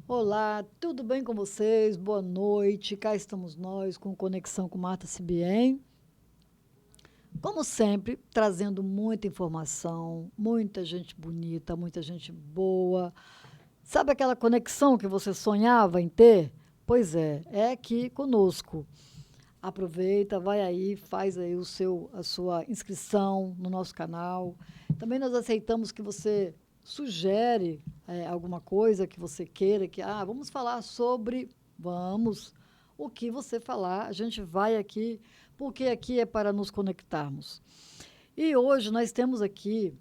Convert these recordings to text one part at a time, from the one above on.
Olá, tudo bem com vocês? Boa noite. Cá estamos nós com Conexão com Marta Sibien. Como sempre, trazendo muita informação, muita gente bonita, muita gente boa. Sabe aquela conexão que você sonhava em ter? Pois é aqui conosco. Aproveita, vai aí, faz aí a sua inscrição no nosso canal. Também nós aceitamos que você sugere alguma coisa que você queira, vamos falar sobre, vamos, o que você falar, a gente vai aqui, porque aqui é para nos conectarmos. E hoje nós temos aqui,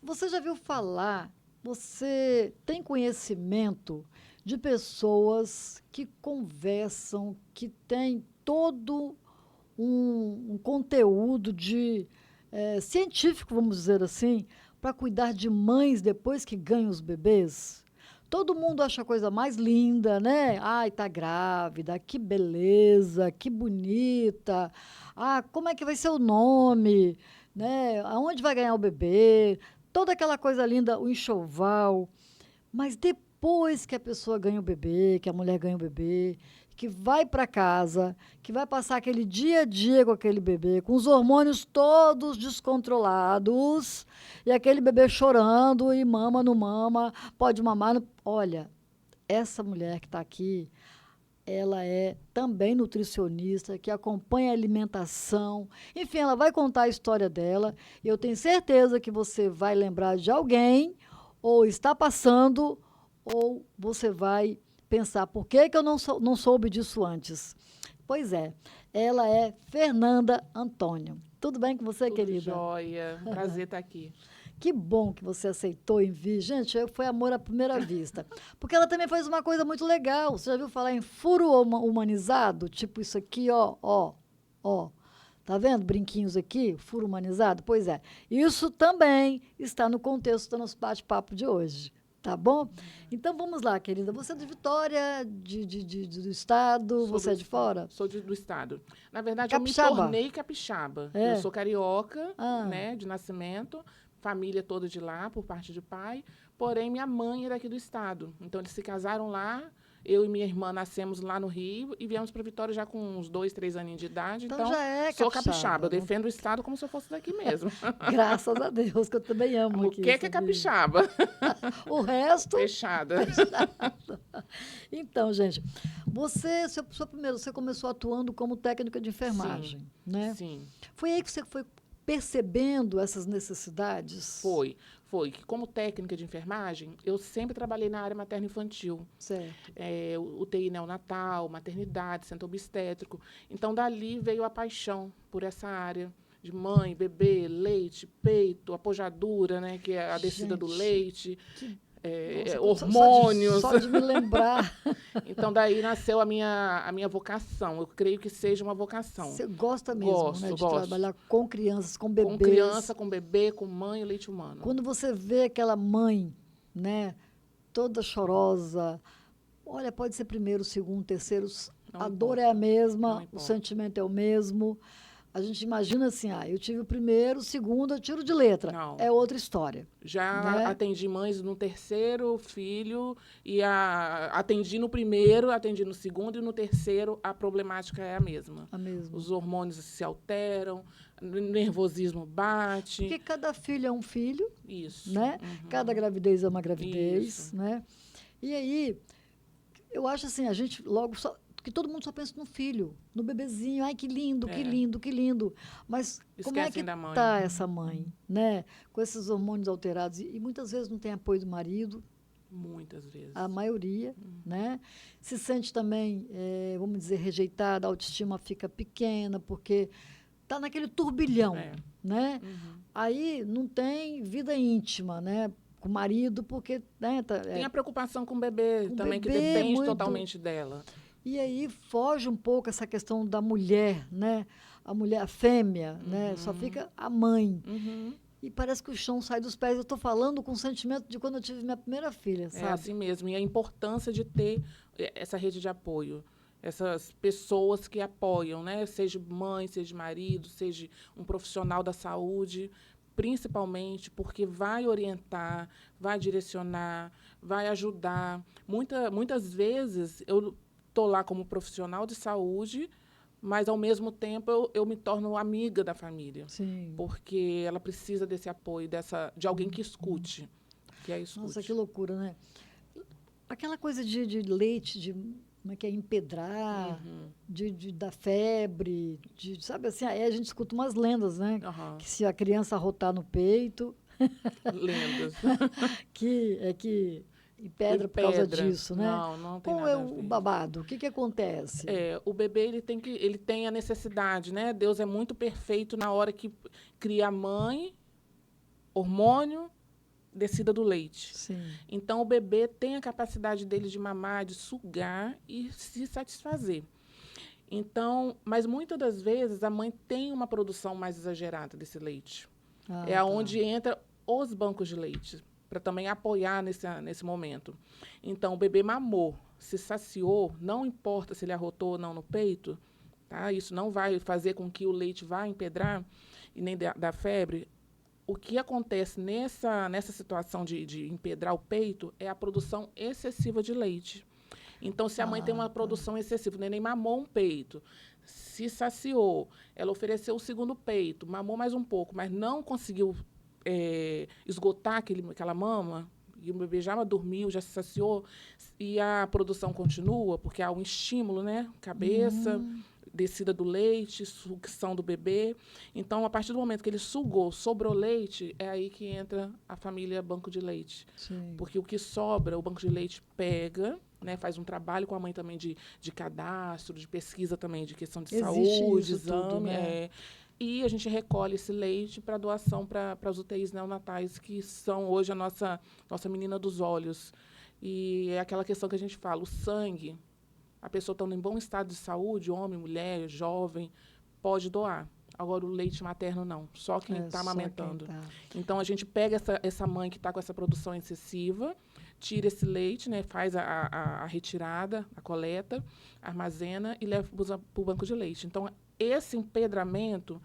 você já viu falar, você tem conhecimento de pessoas que conversam, que têm todo um conteúdo científico, vamos dizer assim, para cuidar de mães depois que ganham os bebês? Todo mundo acha a coisa mais linda, né? Ai, tá grávida, que beleza, que bonita. Ah, como é que vai ser o nome? Né? Aonde vai ganhar o bebê? Toda aquela coisa linda, o enxoval. Mas depois que a pessoa ganha o bebê, que a mulher ganha o bebê, que vai para casa, que vai passar aquele dia a dia com aquele bebê, com os hormônios todos descontrolados, e aquele bebê chorando, e mama, não mama, pode mamar. Olha, essa mulher que está aqui, ela é também nutricionista, que acompanha a alimentação. Enfim, ela vai contar a história dela, e eu tenho certeza que você vai lembrar de alguém, ou está passando, ou você vai pensar, por que eu não soube disso antes? Pois é, ela é Fernanda Antônio. Tudo bem com você, Tudo querida? jóia, prazer estar aqui. Que bom que você aceitou em vir. Gente, foi amor à primeira vista. Porque ela também faz uma coisa muito legal. Você já viu falar em furo humanizado? Tipo isso aqui, ó. Tá vendo? Brinquinhos aqui, furo humanizado? Pois é. Isso também está no contexto do nosso bate-papo de hoje. Tá bom? Então vamos lá, querida. Você é de Vitória, do estado, você é de fora? Sou do estado. Na verdade, Capixaba? eu me tornei capixaba. É. Eu sou carioca, Ah. né, de nascimento, família toda de lá, por parte de pai. Porém, minha mãe é daqui do estado. Então, eles se casaram lá. Eu e minha irmã nascemos lá no Rio e viemos para Vitória já com uns 2, 3 aninhos de idade. Então já é sou capixaba, capixaba. Eu né? defendo o estado como se eu fosse daqui mesmo. Graças a Deus, que eu também amo O aqui. que é capixaba? O resto... Fechada. Então, gente, você começou atuando como técnica de enfermagem, né? Sim. Foi aí que você foi percebendo essas necessidades? Foi. Que como técnica de enfermagem, eu sempre trabalhei na área materno-infantil. Certo. UTI neonatal, maternidade, centro obstétrico. Então, dali veio a paixão por essa área de mãe, bebê, leite, peito, apojadura, né, que é a descida do leite. Nossa, hormônios. Só de me lembrar. Então, daí nasceu a minha vocação. Eu creio que seja uma vocação. Você gosta mesmo, né, de trabalhar com crianças, com bebês. Com criança, com bebê, com mãe e leite humano. Quando você vê aquela mãe, né, toda chorosa, olha, pode ser primeiro, segundo, terceiro, a dor é a mesma, o sentimento é o mesmo. A gente imagina assim, eu tive o primeiro, o segundo, eu tiro de letra. Não. É outra história. Já né? Atendi mães no terceiro filho, e atendi no primeiro, atendi no segundo, e no terceiro a problemática é a mesma. A mesma. Os hormônios se alteram, o nervosismo bate. Porque cada filho é um filho. Isso. Né? Uhum. Cada gravidez é uma gravidez. Isso. Né? E aí, eu acho assim, a gente logo que todo mundo só pensa no filho, no bebezinho. Ai, que lindo, que lindo, que lindo. Mas como é que está essa mãe, né? Com esses hormônios alterados? E muitas vezes não tem apoio do marido. Muitas vezes. A maioria, né? Se sente também, vamos dizer, rejeitada, a autoestima fica pequena, porque está naquele turbilhão, né? Uhum. Aí não tem vida íntima, né? Com o marido, porque... Né, tem a preocupação com o bebê também, que depende totalmente dela. E aí foge um pouco essa questão da mulher, né? A mulher, a fêmea, né? Só fica a mãe. Uhum. E parece que o chão sai dos pés. Eu estou falando com o sentimento de quando eu tive minha primeira filha, sabe? É assim mesmo. E a importância de ter essa rede de apoio. essas pessoas que apoiam, né? Seja mãe, seja marido, seja um profissional da saúde, principalmente porque vai orientar, vai direcionar, vai ajudar. Muitas vezes eu estou lá como profissional de saúde, mas, ao mesmo tempo, eu me torno amiga da família, Sim. porque ela precisa desse apoio, de alguém que escute, que a Nossa, que escute. loucura, né? Aquela coisa de leite, de como é que é, empedrar, Uhum. da febre, sabe assim, aí a gente escuta umas lendas, né? Aham. Que se a criança arrotar no peito, Lendas. que E empedra por causa pedra. disso, né? Não, não tem Qual é nada a o ver. babado? O que que acontece? O bebê ele tem a necessidade, né? Deus é muito perfeito na hora que cria a mãe, hormônio, descida do leite. Sim. Então, o bebê tem a capacidade dele de mamar, de sugar e se satisfazer. Então, mas muitas das vezes a mãe tem uma produção mais exagerada desse leite. É Ah, tá. aonde entra os bancos de leite, para também apoiar nesse momento. Então, o bebê mamou, se saciou, não importa se ele arrotou ou não no peito, tá? Isso não vai fazer com que o leite vá empedrar e nem dar febre. O que acontece nessa situação de empedrar o peito é a produção excessiva de leite. Então, se a mãe tem Ah, uma tá. produção excessiva, o neném mamou um peito, se saciou, ela ofereceu o segundo peito, mamou mais um pouco, mas não conseguiu esgotar aquela mama, e o bebê já dormiu, já se saciou, e a produção continua, porque há um estímulo, né? Cabeça, Hum, descida do leite, sucção do bebê. Então, a partir do momento que ele sugou, sobrou leite, é aí que entra a família banco de leite. sim. Porque o que sobra, o banco de leite pega, né, faz um trabalho com a mãe também de cadastro, de pesquisa também, de questão de Existe saúde, isso tudo, exame. né? E a gente recolhe esse leite para doação para as UTIs neonatais, que são hoje a nossa menina dos olhos. E é aquela questão que a gente fala, o sangue, a pessoa estando em bom estado de saúde, homem, mulher, jovem, pode doar. Agora, o leite materno, não. Só quem É está só quem amamentando. tá. Então, a gente pega essa mãe que está com essa produção excessiva, tira esse leite, né, faz a retirada, a coleta, armazena e leva para o banco de leite. Então, esse empedramento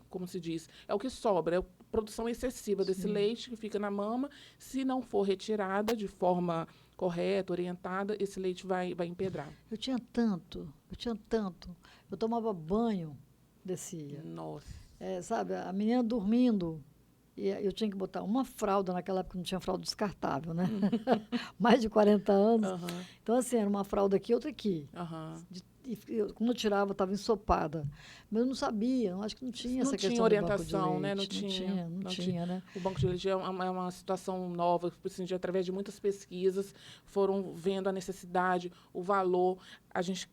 como se diz, é o que sobra, é a produção excessiva desse Sim. leite que fica na mama. Se não for retirada de forma correta, orientada, esse leite vai empedrar. Eu tinha tanto, eu tinha tanto. Eu tomava banho, descia. Nossa. Sabe, a menina dormindo, e eu tinha que botar uma fralda, naquela época não tinha fralda descartável, né? Mais de 40 anos. Aham, Então, assim, era uma fralda aqui, outra aqui. aham. Quando eu tirava, estava ensopada. Mas eu não sabia, eu acho que não tinha Não essa tinha questão do banco de orientação, né? Não leite. Não tinha. tinha, não Não tinha. tinha, né? O banco de leite é uma situação nova, assim, através de muitas pesquisas, foram vendo a necessidade, o valor. A gente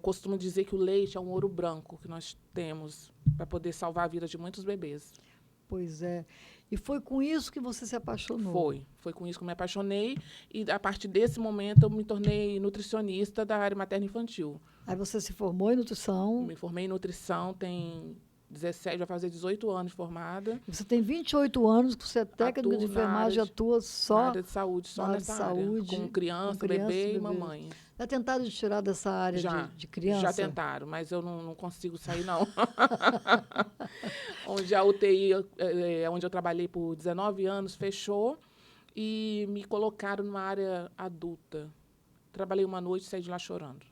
costuma dizer que o leite é um ouro branco que nós temos para poder salvar a vida de muitos bebês. Pois é. E foi com isso que você se apaixonou. Foi com isso que eu me apaixonei e, a partir desse momento, eu me tornei nutricionista da área materno-infantil. Aí você se formou em nutrição. Me formei em nutrição, tem 17, vai fazer 18 anos de formada. Você tem 28 anos, que você é técnica de Atuo na área enfermagem, atua na só área de saúde, só na área de nessa área, saúde, com criança, bebê e mamãe. Já tentaram te tirar dessa área de criança? Já tentaram, mas eu não consigo sair, não. Onde a UTI, onde eu trabalhei por 19 anos, fechou e me colocaram numa área adulta. Trabalhei uma noite e saí de lá chorando.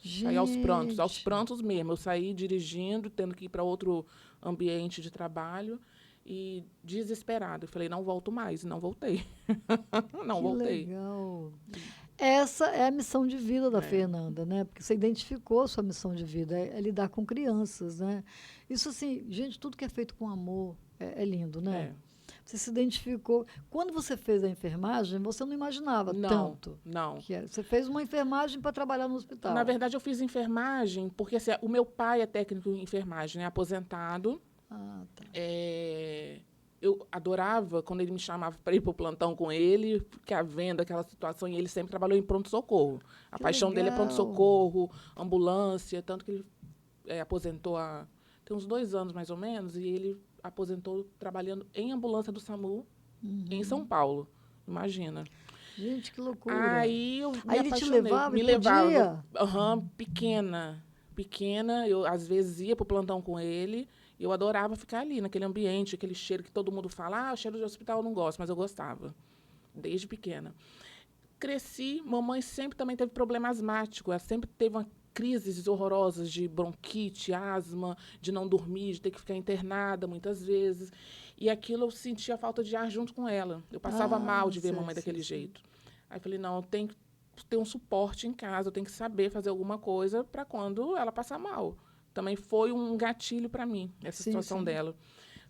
Saí aos Gente, prantos mesmo. Eu saí dirigindo, tendo que ir para outro ambiente de trabalho e desesperada. Eu falei, não volto mais. E não voltei. Não que voltei. legal. Essa é a missão de vida da É. Fernanda, né? Porque você identificou a sua missão de vida, é lidar com crianças, né? Isso assim, gente, tudo que é feito com amor é lindo, né? É. Você se identificou. Quando você fez a enfermagem, você não imaginava Não, tanto. não. Você fez uma enfermagem para trabalhar no hospital. Na verdade, eu fiz enfermagem porque assim, o meu pai é técnico em enfermagem, né, aposentado. Ah, tá. Eu adorava quando ele me chamava para ir para o plantão com ele, ficar vendo aquela situação, e ele sempre trabalhou em pronto-socorro. A Que paixão dele é legal. pronto-socorro, ambulância, tanto que ele aposentou tem uns 2 anos, mais ou menos, e ele aposentou trabalhando em ambulância do SAMU em São Paulo, imagina. Gente, que loucura. Aí eu me Aí ele te apaixonei. levava Me e levava, podia? pequena. Pequena, eu às vezes ia pro plantão com ele. Eu adorava ficar ali, naquele ambiente, aquele cheiro que todo mundo fala, o cheiro de hospital eu não gosto, mas eu gostava, desde pequena. Cresci, mamãe sempre também teve problema asmático, ela sempre teve crises horrorosas de bronquite, asma, de não dormir, de ter que ficar internada muitas vezes. E aquilo eu sentia falta de ar junto com ela. Eu passava mal Ah, de ver sei, mamãe sei, daquele sei. jeito. Aí eu falei, não, eu tenho que ter um suporte em casa, eu tenho que saber fazer alguma coisa para quando ela passar mal. Também foi um gatilho para mim, essa Sim, situação sim. dela.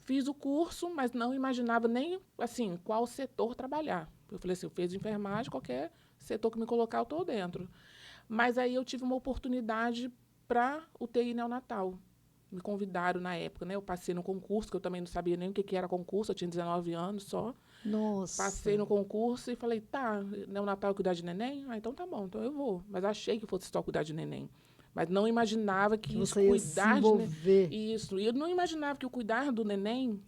Fiz o curso, mas não imaginava nem assim qual setor trabalhar. Eu falei assim, eu fiz enfermagem, qualquer setor que me colocar, eu estou dentro. Mas aí eu tive uma oportunidade para UTI neonatal. Me convidaram na época, né? Eu passei no concurso, que eu também não sabia nem o que era concurso, eu tinha 19 anos só. Passei Nossa, no concurso e falei, tá, neonatal é cuidar de neném? Ah, então tá bom, então eu vou. Mas achei que fosse só cuidar de neném. Mas não imaginava que que isso, você ia se cuidar de envolver. isso. E eu não imaginava que o cuidar do neném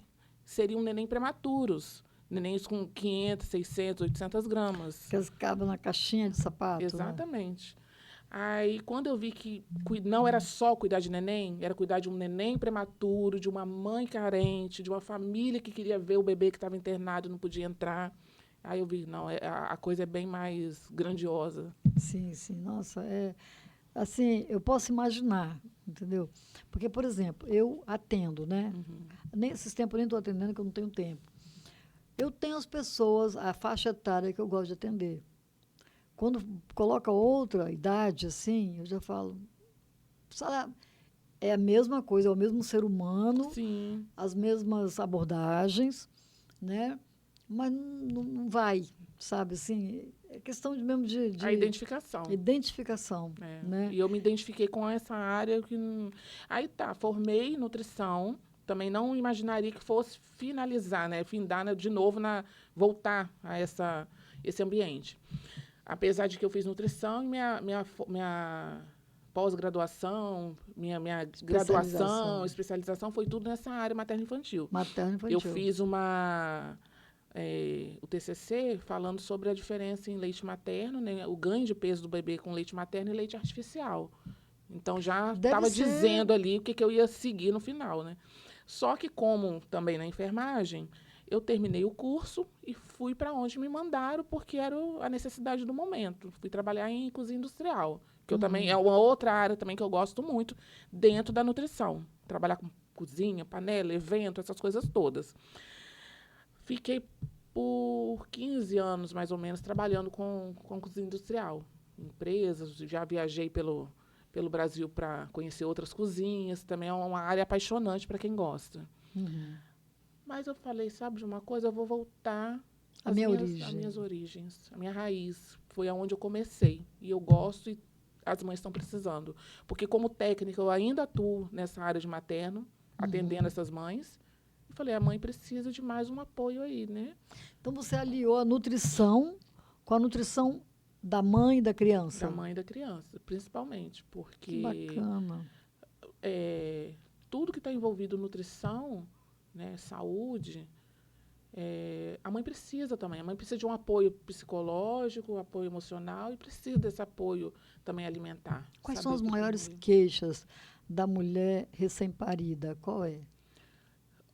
seria um neném prematuros. Nenéns com 500, 600, 800 gramas. Que eles cabem na caixinha de sapato, né? Exatamente. Aí, quando eu vi que não era só cuidar de neném, era cuidar de um neném prematuro, de uma mãe carente, de uma família que queria ver o bebê que estava internado e não podia entrar. Aí eu vi, não, a coisa é bem mais grandiosa. Sim, sim. Nossa, assim, eu posso imaginar, entendeu? Porque, por exemplo, eu atendo, né? Nesses tempos eu nem estou atendendo, que eu não tenho tempo. Eu tenho as pessoas, a faixa etária que eu gosto de atender. Quando coloca outra idade, assim, eu já falo, sabe, é a mesma coisa, é o mesmo ser humano, Sim, as mesmas abordagens, né? Mas não vai, sabe? Assim, é questão mesmo a de identificação. identificação, É. né? E eu me identifiquei com essa área que. Aí tá, formei em nutrição. Também não imaginaria que fosse finalizar, né? Findar de novo, voltar a esse ambiente. Apesar de que eu fiz nutrição e minha pós-graduação, minha graduação, Especialização, especialização foi tudo nessa área materno-infantil. materno Eu infantil. fiz o TCC falando sobre a diferença em leite materno, né, o ganho de peso do bebê com leite materno e leite artificial. Então, já Deve estava ser. dizendo ali o que eu ia seguir no final, né? Só que, como também na enfermagem, eu terminei o curso e fui para onde me mandaram, porque era a necessidade do momento. Fui trabalhar em cozinha industrial, que eu também é Uhum. uma outra área também que eu gosto muito, dentro da nutrição. Trabalhar com cozinha, panela, evento, essas coisas todas. Fiquei por 15 anos, mais ou menos, trabalhando com cozinha industrial. Empresas, já viajei pelo Brasil para conhecer outras cozinhas. Também é uma área apaixonante para quem gosta. Uhum. Mas eu falei, sabe de uma coisa? Eu vou voltar A às minha minhas origem. origens, a minha raiz. Foi aonde eu comecei. E eu gosto e as mães estão precisando. Porque, como técnica, eu ainda atuo nessa área de materno, atendendo Uhum. essas mães. E falei, a mãe precisa de mais um apoio aí, né? Então você aliou a nutrição com a nutrição da mãe e da Da criança. mãe e da criança, principalmente. Que Porque bacana. é, tudo que está envolvido nutrição, né, saúde, a mãe precisa também. A mãe precisa de um apoio psicológico, apoio emocional e precisa desse apoio também alimentar. Quais são Saber as o que maiores comer. queixas da mulher recém-parida? Qual é?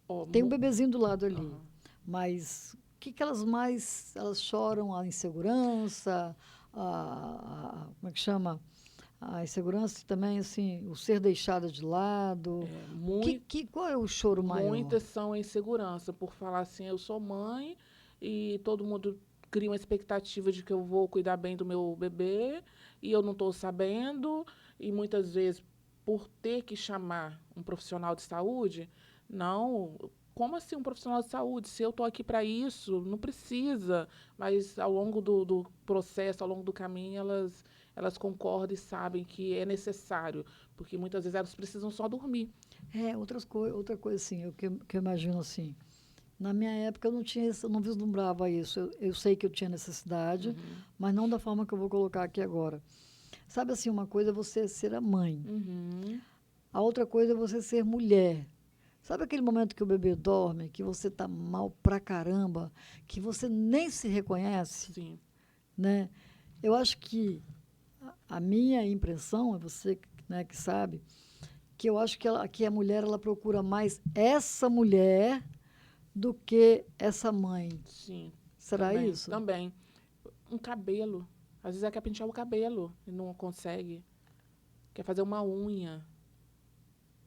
Ó, Tem um bebezinho do lado ali, aham. mas o que, que elas mais elas choram? A insegurança, como é que chama? A insegurança e também assim, o ser deixada de lado. É, mui- Qual é o choro maior? Muitas são a insegurança por falar assim, eu sou mãe e todo mundo cria uma expectativa de que eu vou cuidar bem do meu bebê e eu não estou sabendo e muitas vezes por ter que chamar um profissional de saúde, não, como assim um profissional de saúde? Se eu estou aqui para isso, não precisa. Mas ao longo do processo, ao longo do caminho, elas concordam e sabem que é necessário, porque muitas vezes elas precisam só dormir. Outra coisa assim, que eu imagino assim. Na minha época eu não tinha eu não vislumbrava isso. Eu sei que eu tinha necessidade, Uhum. mas não da forma que eu vou colocar aqui agora. Sabe assim, uma coisa é você ser a mãe, Uhum. a outra coisa é você ser mulher. Sabe aquele momento que o bebê dorme, que você tá mal pra caramba, que você nem se reconhece? Sim. né? Eu acho que a minha impressão, é você, né, que sabe, que eu acho que a mulher ela procura mais essa mulher do que essa mãe. Sim. Será Também. isso? Também. Um cabelo. Às vezes ela quer pentear o cabelo e não consegue. Quer fazer uma unha.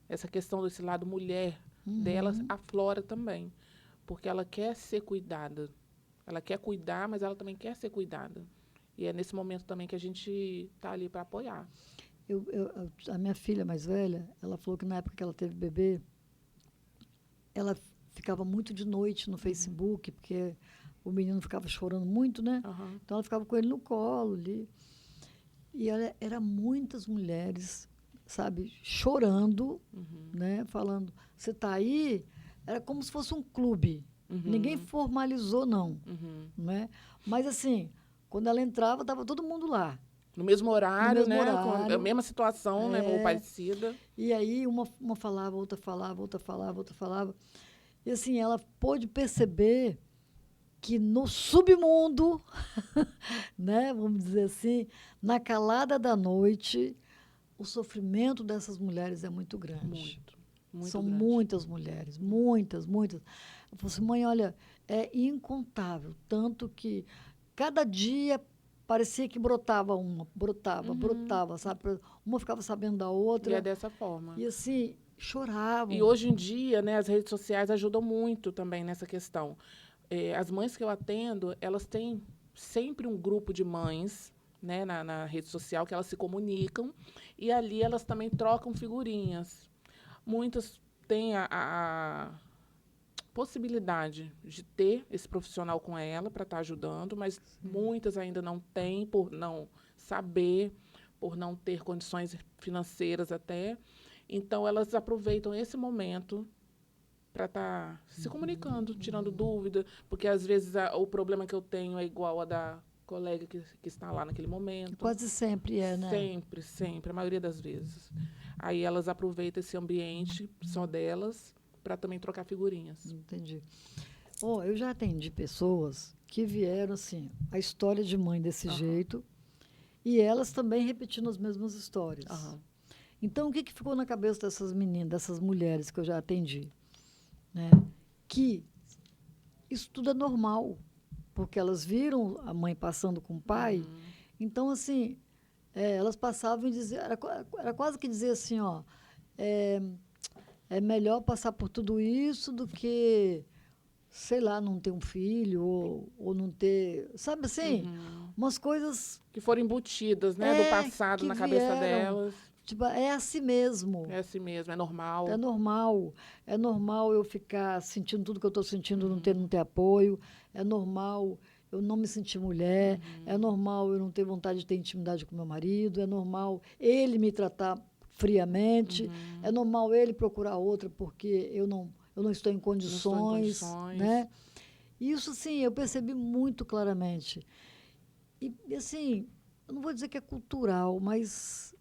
Essa questão desse lado mulher dela Uhum. aflora também. Porque ela quer ser cuidada. Ela quer cuidar, mas ela também quer ser cuidada. E é nesse momento também que a gente está ali para apoiar. A minha filha mais velha, ela falou que na época que ela teve bebê, ela ficava muito de noite no Facebook, porque o menino ficava chorando muito, né? Aham. Então ela ficava com ele no colo ali. E era muitas mulheres, sabe, chorando, Uhum. né? Falando, você está aí? Era como se fosse um clube. Ninguém Uhum. formalizou, não, Uhum. né? Mas assim, quando ela entrava, estava todo mundo lá, No mesmo no horário, mesmo né? Com a horário. mesma situação, né? Ou É, parecida. e aí uma falava, outra falava, outra falava, outra falava. E assim, ela pôde perceber que no submundo, né, vamos dizer assim, na calada da noite, o sofrimento dessas mulheres é muito grande. Muito. Muito São grande. muitas mulheres, muitas, muitas. Eu falei assim, mãe, olha, é incontável. Tanto que cada dia parecia que brotava uma, brotava, Uhum. brotava, sabe? Uma ficava sabendo da E é outra. dessa forma. E assim, E choravam. hoje em dia, né, as redes sociais ajudam muito também nessa questão. As mães que eu atendo, elas têm sempre um grupo de mães, né, na rede social que elas se comunicam e ali elas também trocam figurinhas. Muitas têm a possibilidade de ter esse profissional com ela para estar ajudando, mas muitas ainda não têm por não saber, por não ter condições financeiras até. Então elas aproveitam esse momento para estar se comunicando, tirando dúvida, porque às vezes o problema que eu tenho é igual a da colega que está lá naquele momento. Quase sempre é, né? Sempre, sempre, a maioria das vezes. Aí elas aproveitam esse ambiente só delas para também trocar figurinhas. Entendi. Oh, eu já atendi pessoas que vieram assim, a história de mãe desse Aham, jeito, e elas também repetindo as mesmas histórias. aham. Então, o que, que ficou na cabeça dessas meninas, dessas mulheres que eu já atendi? Né? Que isso tudo é normal, porque elas viram a mãe passando com o pai, Uhum. então, assim, elas passavam e diziam, era quase que dizer assim, ó, é, é melhor passar por tudo isso do que, sei lá, não ter um filho ou não ter, sabe assim, Uhum. umas coisas Que foram embutidas, né, do passado que na cabeça vieram, delas. tipo, é assim mesmo. É assim mesmo, é É normal. normal. É normal eu ficar sentindo tudo que eu estou sentindo, não ter apoio. É normal eu não me sentir mulher. É Uhum. normal eu não ter vontade de ter intimidade com meu marido. É normal ele me tratar friamente. É Uhum. normal ele procurar outra porque eu não estou em Não estou em condições, condições. né? Isso, sim, eu percebi muito claramente. E assim, eu não vou dizer que é cultural, mas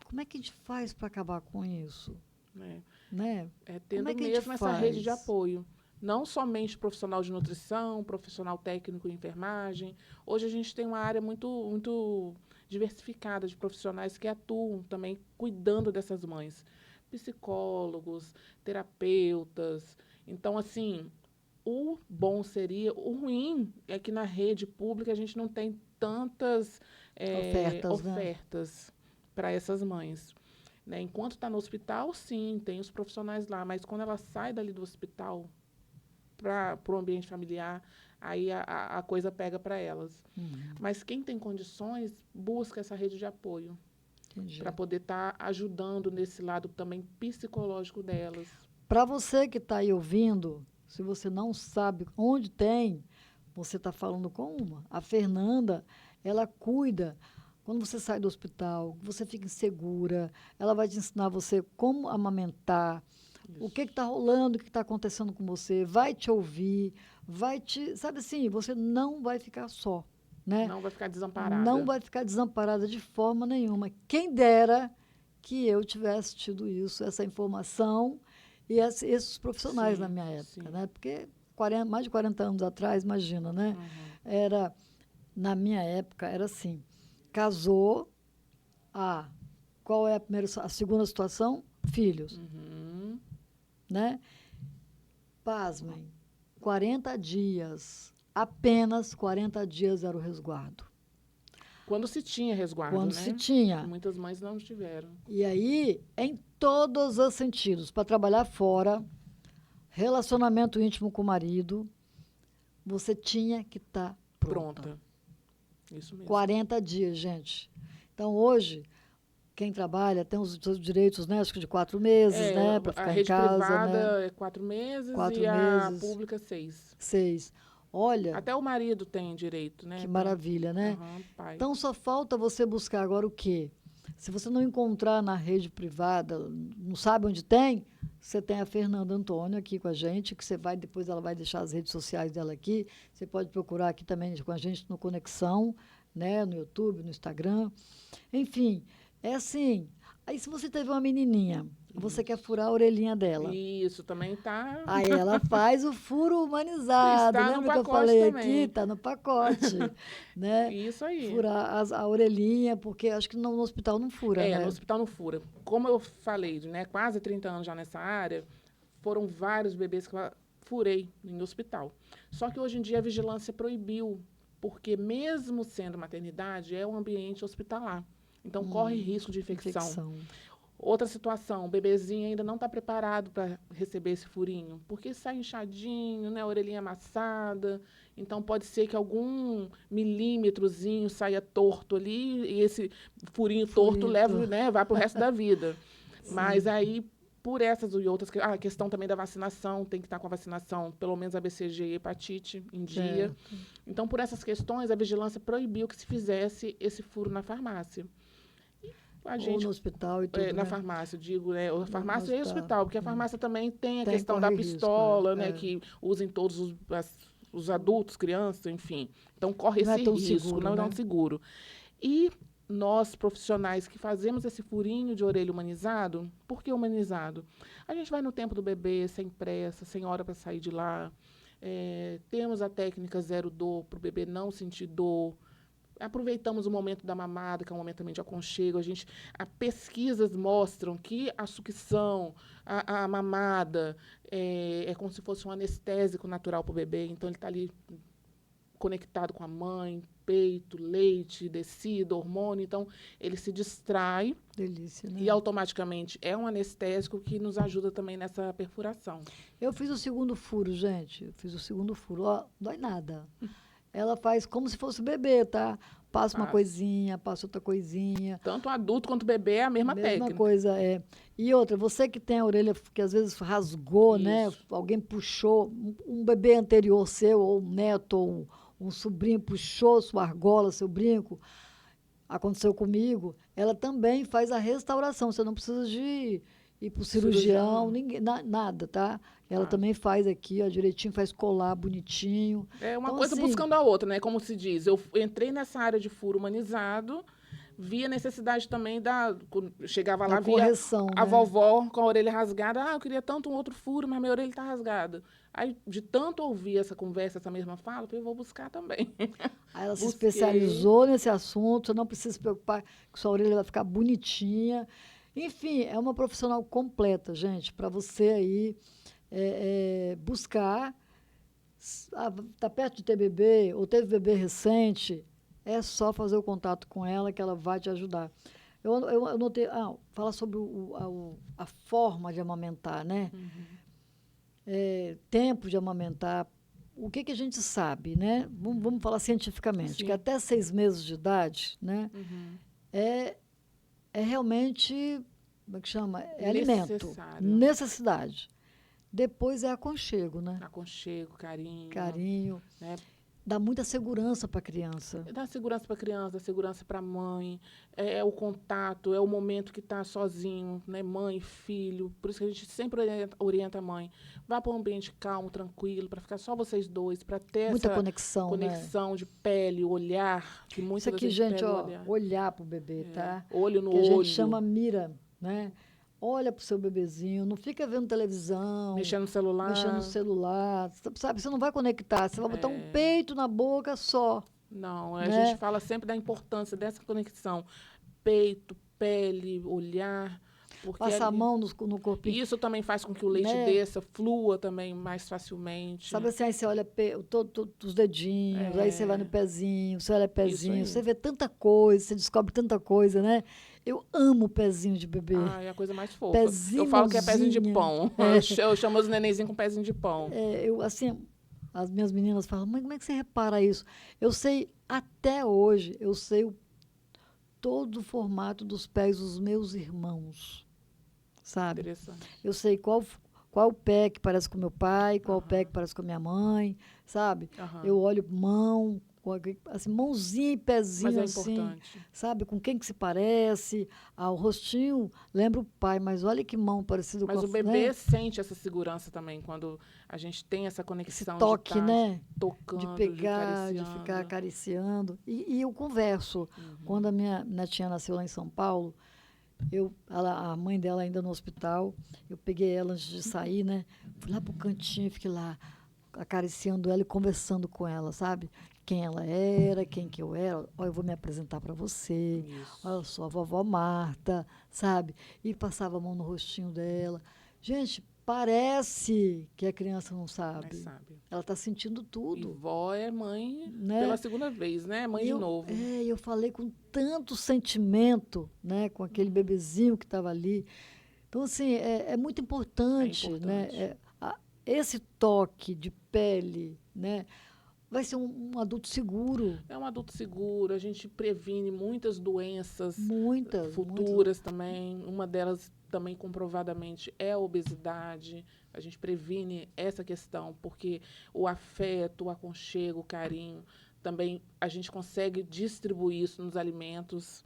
como é que a gente faz para acabar com isso? Né? Né? É Como é tendo que a gente mesmo essa rede de faz? apoio. Não somente profissional de nutrição, profissional técnico em enfermagem. Hoje a gente tem uma área muito, muito diversificada de profissionais que atuam também cuidando dessas mães. Psicólogos, terapeutas. Então, assim, o bom seria, o ruim é que na rede pública a gente não tem tantas Ofertas, né? ofertas para essas mães. Né? Enquanto está no hospital, sim, tem os profissionais lá, mas quando ela sai dali do hospital para o ambiente familiar, aí a coisa pega para elas. Uhum, Mas quem tem condições, busca essa rede de apoio para entendi. poder estar ajudando nesse lado também psicológico delas. Para você que está aí ouvindo, se você não sabe onde tem, você está falando com uma. A Fernanda, ela cuida. Quando você sai do hospital, você fica insegura, ela vai te ensinar você como amamentar, o que Isso. está rolando, o que está acontecendo com você, vai te ouvir, sabe assim, você não vai ficar só, né? Não vai ficar Não desamparada. vai ficar desamparada de forma nenhuma. Quem dera que eu tivesse tido isso, essa informação e esses profissionais na Sim, minha época, sim. né? Porque mais de 40 anos atrás, imagina, né? Uhum. Era Na minha época era assim, casou, qual é a segunda situação? Filhos, Uhum. né? Pasmem, 40 dias, apenas 40 dias era o resguardo. Quando se tinha resguardo, Quando né? se tinha. Muitas mães não tiveram. E aí, em todos os sentidos, para trabalhar fora, relacionamento íntimo com o marido, você tinha que estar pronta. Pronta. Isso mesmo. 40 dias, gente. Então, hoje, quem trabalha tem os seus direitos, né? Acho que de 4 meses, né? Para A ficar em rede casa, privada né? é 4 meses 4 e a meses, pública 6. 6. Olha, Até o marido tem direito, né? que maravilha, né? Aham, pai. Então, só falta você buscar agora o quê? Se você não encontrar na rede privada, não sabe onde tem, você tem a Fernanda Antônio aqui com a gente, que você vai, depois ela vai deixar as redes sociais dela aqui. Você pode procurar aqui também com a gente no Conexão, né? No YouTube, no Instagram. Enfim, é assim. Aí, se você teve uma menininha, você quer furar a orelhinha dela. Isso, também tá. Aí ela faz o furo humanizado. Está no Lembra que eu pacote falei aqui? também. Está no pacote, né? Isso aí. Furar a orelhinha, porque acho que no hospital não fura, É, né? no hospital não fura. Como eu falei, né, quase 30 anos já nessa área, foram vários bebês que eu furei em hospital. Só que hoje em dia a vigilância proibiu, porque mesmo sendo maternidade, é um ambiente hospitalar. Então corre risco de infecção. Outra situação, o bebezinho ainda não está preparado para receber esse furinho, porque sai inchadinho, né, a orelhinha amassada, então pode ser que algum milímetrozinho saia torto ali e esse furinho torto leve, né, vá para o resto da vida. Mas aí, por essas e outras, a questão também da vacinação, tem que estar com a vacinação, pelo menos a BCG e hepatite em dia. Então, por essas questões, a vigilância proibiu que se fizesse esse furo na farmácia. A gente, ou no hospital e tudo, na né? farmácia, digo, né? A farmácia e o hospital. hospital, porque a farmácia também tem a Tem, questão corre da risco, pistola, né? é. Que usam todos os adultos, crianças, enfim. Então, corre Não é esse tão risco, seguro, não é tão né? seguro. E nós, profissionais que fazemos esse furinho de orelha humanizado, por que humanizado? A gente vai no tempo do bebê, sem pressa, sem hora para sair de lá. Temos a técnica zero dor, para o bebê não sentir dor. Aproveitamos o momento da mamada, que é um momento também de aconchego. Pesquisas mostram que a sucção, a mamada, é como se fosse um anestésico natural para o bebê. Então, ele está ali conectado com a mãe, peito, leite, descida, hormônio. Então, ele se distrai. Delícia, né? E automaticamente é um anestésico que nos ajuda também nessa perfuração. Eu fiz o segundo furo, gente. Eu fiz o segundo furo. Ó, dói nada. Ela faz como se fosse bebê, tá? Passa uma coisinha, passa outra coisinha. Tanto adulto quanto bebê é a mesma técnica. Mesma coisa, é. E outra, você que tem a orelha que às vezes rasgou, né? Alguém puxou, um bebê anterior seu, ou um neto, ou um sobrinho puxou sua argola, seu brinco, aconteceu comigo, ela também faz a restauração. Você não precisa de ir para o cirurgião, ninguém, nada, tá? Ela também faz aqui, ó, direitinho, faz colar bonitinho. É uma então, coisa assim, buscando a outra, né? Como se diz. Eu entrei nessa área de furo humanizado, vi a necessidade também chegava lá, via correção, a né? vovó com a orelha rasgada. Eu queria tanto um outro furo, mas minha orelha está rasgada. Aí, de tanto ouvir essa conversa, essa mesma fala, eu vou buscar também. Aí ela se especializou nesse assunto, você não precisa se preocupar que sua orelha vai ficar bonitinha. Enfim, é uma profissional completa, gente, para você aí buscar. Está perto de ter bebê, ou teve bebê recente, é só fazer o contato com ela que ela vai te ajudar. Eu notei, fala sobre a forma de amamentar, né? Tempo de amamentar. O que a gente sabe, né? Vamos falar cientificamente, Sim. que até 6 meses de idade, né? É realmente, como é que chama? É alimento, necessidade. Depois é aconchego, né? Aconchego, carinho. Carinho. Né? Dá muita segurança para a criança. Dá segurança para a criança, dá segurança para a mãe. É o contato, é o momento que está sozinho, né? Mãe, filho. Por isso que a gente sempre orienta a mãe. Vá para um ambiente calmo, tranquilo, para ficar só vocês dois, para ter muita essa conexão, né? De pele, olhar. Que isso aqui, gente, olhar para o bebê, tá? Olho no olho. Que a gente chama olho. mira, né? Olha para o seu bebezinho, não fica vendo televisão. Mexendo no celular. Sabe, você não vai conectar, você vai botar um peito na boca só. Não, a né? gente fala sempre da importância dessa conexão. Peito, pele, olhar, porque Passar a ali, mão no corpinho, isso também faz com que o leite né? desça, flua também mais facilmente. Sabe assim, aí você olha os dedinhos, aí você vai no É, pezinho, você olha isso pezinho, você aí. vê tanta coisa, você descobre tanta coisa, né? Eu amo pezinho de bebê. Ai, é a coisa mais fofa. Eu Pezinho, falo que é pezinho de mãozinha. pão. Eu chamo os nenenzinhos com pezinho de pão. Eu, assim, as minhas meninas falam, mãe, como é que você repara isso? Eu sei, até hoje, eu sei todo o formato dos pés dos meus irmãos, sabe? Interessante. Eu sei qual pé que parece com meu pai, qual pé que Aham, parece com a minha mãe, sabe? Eu aham. olho mão, assim, mãozinha e Mas pezinho é assim, importante. sabe? Com quem que se parece. Ah, o rostinho lembra o pai, mas olha que mão parecida com Mas a, o né? bebê sente essa segurança também quando a gente tem essa Esse conexão de toque, estar né? De tocando, de pegar, de ficar acariciando. acariciando. E eu converso. Quando Uhum. a minha netinha nasceu lá em São Paulo, a mãe dela ainda no hospital, eu peguei ela antes de sair, né? Fui lá pro cantinho, fiquei lá acariciando ela e conversando com ela, sabe? Quem ela era, quem que eu era. Olha, eu vou me apresentar para você. Olha, Isso. eu sou a vovó Marta, sabe? E passava a mão no rostinho dela. Gente, parece que a criança não Mas sabe. sabe. Ela está sentindo E tudo, vó é mãe pela né? segunda vez, né? Mãe E de eu, novo. eu falei com tanto sentimento, né, com aquele bebezinho que estava ali. Então, assim, é muito É importante, né? importante. Esse toque de pele, né? Vai ser um adulto seguro. É um adulto seguro, a gente previne muitas doenças Muitas, muitas. futuras também. Uma delas também comprovadamente é a obesidade. A gente previne essa questão, porque o afeto, o aconchego, o carinho, também a gente consegue distribuir isso nos alimentos,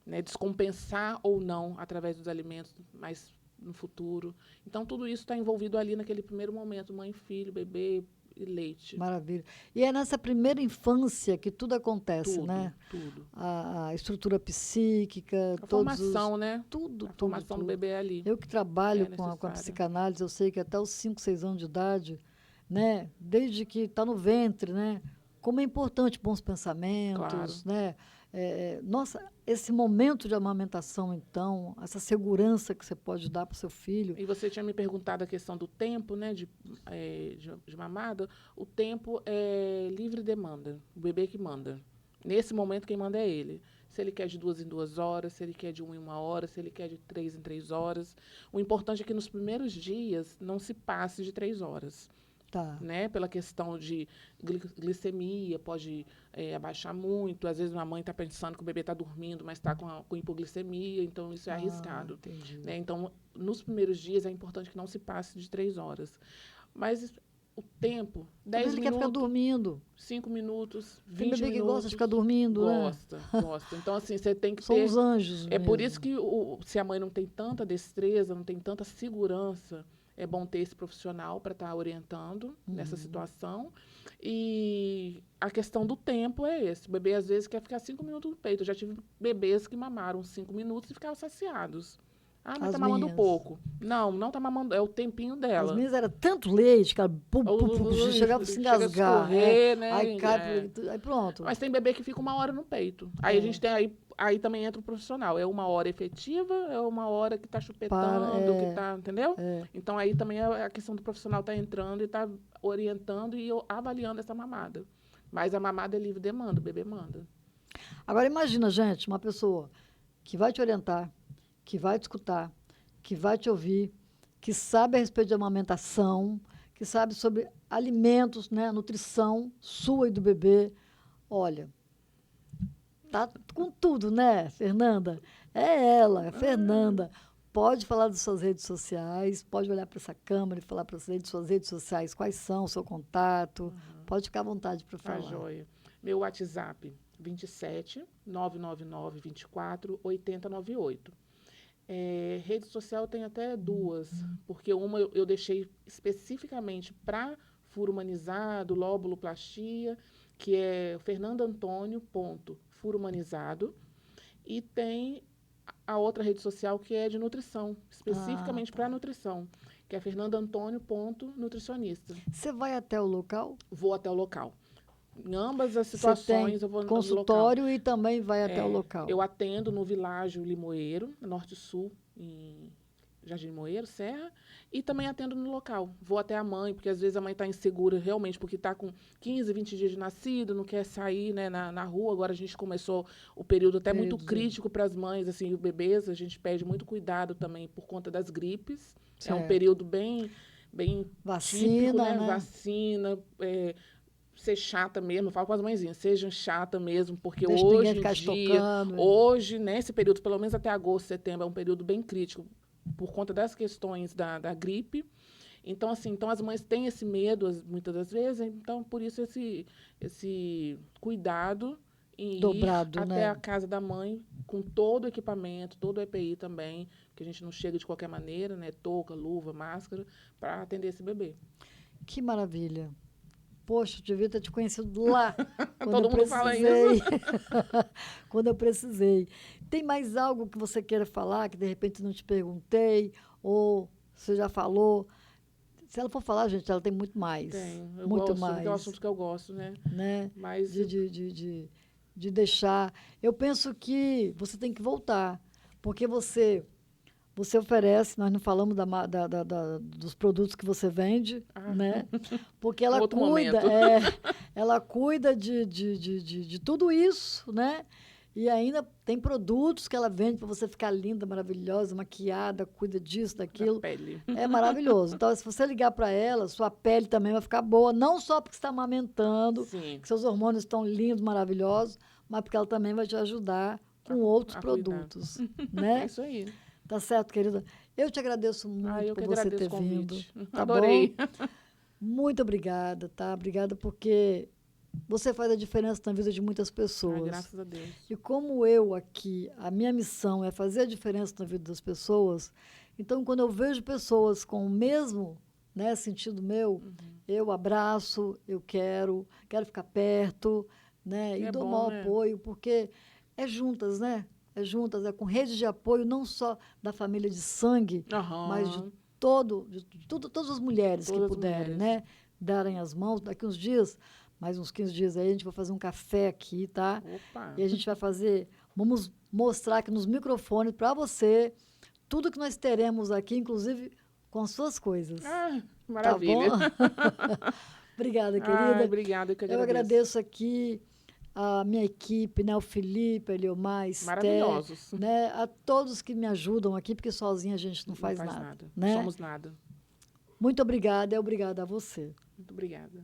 né? Descompensar ou não através dos alimentos, mas no futuro. Então, tudo isso está envolvido ali naquele primeiro momento, mãe, filho, bebê e leite. Maravilha. E é nessa primeira infância que tudo acontece, Tudo, né? tudo. A estrutura psíquica, A todos os. formação, né? Tudo, A tudo, formação do tudo. bebê é ali Eu que trabalho é com a necessária. psicanálise, eu sei que até os 5, 6 anos de idade, né? Desde que está no ventre, né? Como é importante bons Claro. pensamentos, né? Nossa, esse momento de amamentação, então, essa segurança que você pode dar para o seu filho. E você tinha me perguntado a questão do tempo, né? De mamada. O tempo é livre demanda. O bebê que manda. Nesse momento, quem manda é ele. Se ele quer de 2 em 2 horas, se ele quer de 1 em 1 hora, se ele quer de 3 em 3 horas. O importante é que nos primeiros dias não se passe de 3 horas. Tá. Né, pela questão de glicemia, pode abaixar muito. Às vezes, uma mãe está pensando que o bebê está dormindo, mas está com hipoglicemia, então isso é Ah, arriscado. entendi. Né? Então, nos primeiros dias, é importante que não se passe de 3 horas. Mas o tempo, Às vezes 10 ele quer ficar minutos, dormindo. 5 minutos, Tem 20 bebê que gosta de ficar minutos, dormindo, né? gosta, gosta. Então, assim, você tem que São ter. os anjos É por isso mesmo. que se a mãe não tem tanta destreza, não tem tanta segurança, é bom ter esse profissional para estar orientando nessa situação. E a questão do tempo é esse. O bebê às vezes quer ficar 5 minutos no peito. Eu já tive bebês que mamaram 5 minutos e ficavam saciados. Ah, mas As tá mamando minhas. pouco. Não, não tá mamando, é o tempinho As dela. minhas era tanto leite que ela chegava a se Chega a engasgar. escorrer, Aí né? cai, aí pronto. Mas tem bebê que fica 1 hora no peito. Aí a É, gente tem aí também entra o profissional. É 1 hora efetiva, é 1 hora que está para, chupetando, que está, entendeu? é. Então aí também a questão do profissional tá entrando e tá orientando e avaliando essa mamada. Mas a mamada é livre demanda, o bebê manda. Agora imagina, gente, uma pessoa que vai te orientar, que vai te escutar, que vai te ouvir, que sabe a respeito de amamentação, que sabe sobre alimentos, né, nutrição sua e do bebê. Olha, tá com tudo, né, Fernanda? É ela, é a Fernanda. Pode falar das suas redes sociais, pode olhar para essa câmera e falar para suas redes sociais quais são, o seu contato. Pode ficar à vontade para Tá falar. joia. Meu WhatsApp, 27 999 24 8098. Rede social tem até duas, porque uma eu deixei especificamente para furo humanizado, lóbuloplastia, que é Fernando Antônio, ponto, furo humanizado, e tem a outra rede social que é de nutrição, Ah, especificamente para tá. nutrição, que é Fernando Antônio, ponto, nutricionista. Você vai até o local? Vou até o local. Em ambas as Você tem situações, eu vou no local. consultório e também vai até o local. Eu atendo no Világio Limoeiro, Norte-Sul, em Jardim Limoeiro, Serra, e também atendo no local. Vou até a mãe, porque às vezes a mãe está insegura realmente, porque está com 15, 20 dias de nascido, não quer sair, né, na rua. Agora a gente começou o período até muito crítico para as mães, assim, os bebês, a gente pede muito cuidado também por conta das gripes. É um Certo. período bem típico, Vacina, né? né? Vacina, ser chata mesmo, eu falo com as mãezinhas, sejam chata mesmo, porque Deixa ninguém hoje em ficar te dia, tocando. hoje, nesse período, pelo menos até agosto, setembro, é um período bem crítico, por conta das questões da gripe. Então, assim, então as mães têm esse medo, muitas das vezes, então, por isso, esse cuidado em Dobrado, ir até né? a casa da mãe, com todo o equipamento, todo o EPI também, que a gente não chega de qualquer maneira, né? Touca, luva, máscara, para atender esse bebê. Que maravilha. Poxa, eu devia ter te conhecido lá, quando eu Todo mundo fala precisei. isso. Quando eu precisei. Tem mais algo que você queira falar, que de repente não te perguntei, ou você já falou? Se ela for falar, gente, ela tem muito mais. Tem, eu Muito gosto, porque é um mais, assunto que eu gosto, né? né? Mas De deixar. Eu penso que você tem que voltar, porque você oferece, nós não falamos dos produtos que você vende, né? Porque ela outro cuida, momento. ela cuida de tudo isso, né? E ainda tem produtos que ela vende para você ficar linda, maravilhosa, maquiada, cuida disso, Da daquilo. pele. É maravilhoso. Então, se você ligar para ela, sua pele também vai ficar boa, não só porque você está amamentando, Sim. que seus hormônios estão lindos, maravilhosos, mas porque ela também vai te ajudar com outros a cuidar. produtos, É né? isso aí. Tá certo, querida? Eu te agradeço Ah, muito eu por que você agradeço ter o vindo. convite. Tá Adorei. bom? Muito obrigada, tá? Obrigada porque você faz a diferença na vida de muitas Ai, pessoas. graças a Deus. E como eu aqui, a minha missão é fazer a diferença na vida das pessoas, então quando eu vejo pessoas com o mesmo, né, sentido meu, eu abraço, eu quero ficar perto, né, e É dou bom, maior né? apoio, porque é juntas, né? É juntas, é com rede de apoio não só da família de sangue, mas de Aham. todas as mulheres que Todas as puderem, mulheres. né, darem as mãos. Daqui uns dias, mais uns 15 dias aí, a gente vai fazer um café aqui, tá? Opa. E a gente vai vamos mostrar aqui nos microfones para você tudo que nós teremos aqui, inclusive com as suas coisas. Ah, Tá maravilha. bom? Obrigada, Ai, querida. obrigada, eu que Eu agradeço. agradeço aqui a minha equipe, né? O Felipe, a Eliomar, a Esté, Maravilhosos. né? A todos que me ajudam aqui, porque sozinha a gente não faz nada. Né? Somos nada. Muito obrigada e obrigada a você. Muito obrigada.